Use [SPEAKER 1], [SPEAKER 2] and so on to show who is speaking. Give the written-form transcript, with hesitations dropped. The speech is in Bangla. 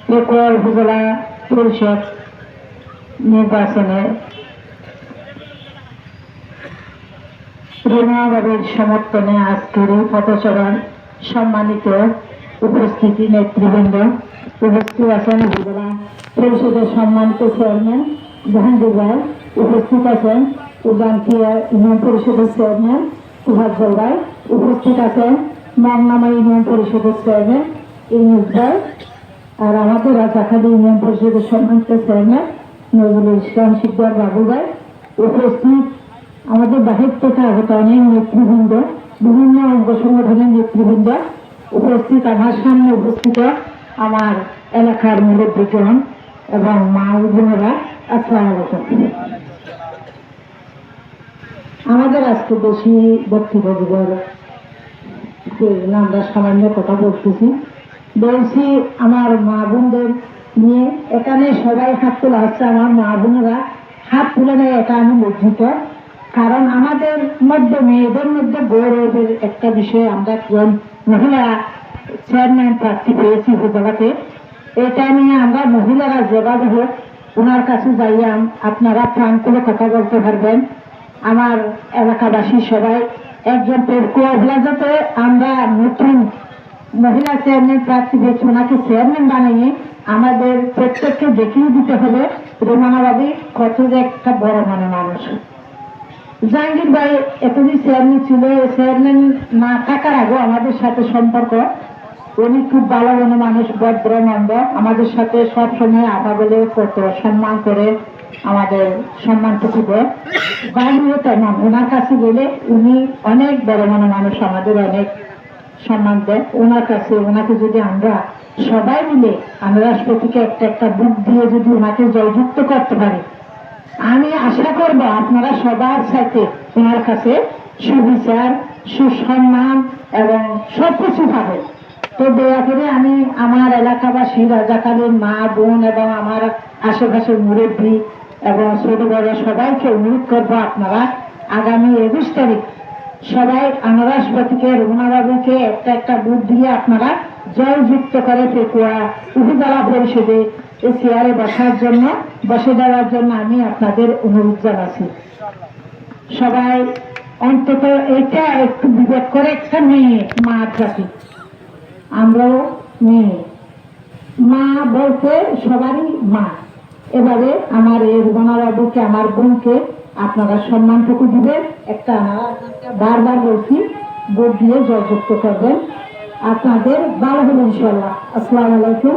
[SPEAKER 1] পেকুয়া উপজেলা পরিষদ নির্বাচনে রুমাবাবুর সমর্থনে আজকের এই পথচলার সম্মানিত উপস্থিতি নেতৃবৃন্দ উপস্থিত আছেন। উপজেলা পরিষদের সম্মানিত চেয়ারম্যান জাহাঙ্গীর রায় উপস্থিত আছেন। উজানকিয়া ইউনিয়ন পরিষদের চেয়ারম্যান সুভাষ রায় উপস্থিত আছেন। মংনামা ইউনিয়ন পরিষদের চেয়ারম্যান ইউনুস রায় আর আমাদের রাজাখালী ইউনিয়ন পরিষদের সম্মানিত চেয়ারম্যান নজরুল ইসলাম শিকদার বাবু ভাই উপস্থিত। আমাদের বাহির থেকে আগত অনেক নেতৃবৃন্দ, বিভিন্ন অঙ্গ সংগঠনের নেতৃবৃন্দ উপস্থিত। আমার সামনে উপস্থিত আমার এলাকার মুরব্বীগণ এবং মা ও বোনেরা, আসসালামু আলাইকুম। আমাদের আজকে বেশি বক্তব্য দিবার আমরা সামান্য কথা বলছি আমার মা বোনদের নিয়ে। এখানে সবাই হাত তোলা হচ্ছে, আমার মা বোনেরা হাত তুলে নেয়, এটা আমি লজ্জিত। কারণ আমাদের মধ্যে মেয়েদের মধ্যে গৌরবের একটা বিষয়, আমরা একজন মহিলা চেয়ারম্যান প্রার্থী পেয়েছি উপজেলাতে। এটা নিয়ে আমরা মহিলারা যেভাবে হোক ওনার কাছে যাইয়া আপনারা প্রাণ করে কথা বলতে পারবেন। আমার এলাকাবাসী সবাই একজন পেকুয়া যাতে আমরা নতুন মহিলা চেয়ারম্যান প্রার্থী পেয়েছি, ওনাকে চেয়ারম্যান বানিয়ে আমাদের প্রত্যেককে দেখিয়ে দিতে হবে রোমানাবাদী কত যে একটা বড় মানুষ। জাহাঙ্গীর ভাই এতদিন চেয়ারম্যান ছিল, চেয়ারম্যান না থাকার আগেও আমাদের সাথে সম্পর্ক, উনি খুব ভালো মানুষ, ভদ্র মন্দ, আমাদের সাথে সবসময় আধা বলে কত সম্মান করে আমাদের সম্মানটুকু দেয়। বাইরেও তেমন, ওনার কাছে গেলে উনি অনেক বড় মানুষ, আমাদের অনেক সম্মান দেয় ওনার কাছে। ওনাকে যদি আমরা সবাই মিলে আমরা রাষ্ট্রপতিকে একটা বুক দিয়ে যদি ওনাকে জয়যুক্ত করতে পারি, আমি আশা করব আপনারা সবার সাথে ওনার কাছে সুবিচার, সুসম্মান এবং সবকিছু পাবেন। তো দয়া করে আমি আমার এলাকাবাসী, রাজাকালীর মা বোন এবং আমার আশেপাশের মুরব্বী এবং ছোট বড় সবাইকে অনুরোধ করবো, আপনারা আগামী 21 তারিখ সবাই রাষ্ট্রপতিকে রুমাবাবুকে একটা বুথ দিয়ে আপনারা জয়যুক্ত করে পেকুয়া উপজেলা পরিষদে এই চেয়ারে বসে দেওয়ার জন্য আমি আপনাদের অনুরোধ জানাচ্ছি। সবাই অন্তত এটা একটু বিবেক করে, একটা মেয়ে মা জাতি, আমরাও মেয়ে, মা বলতে সবারই মা। এবারে আমার এই রুমাবাবুকে, আমার বোনকে আপনারা সম্মানটুকু দিবেন। একটা বারবার বলছি, ভোট দিয়ে জয়যুক্ত করবেন। আপনাদের ভালো হবেন ইনশাল্লাহ। আসসালামু আলাইকুম।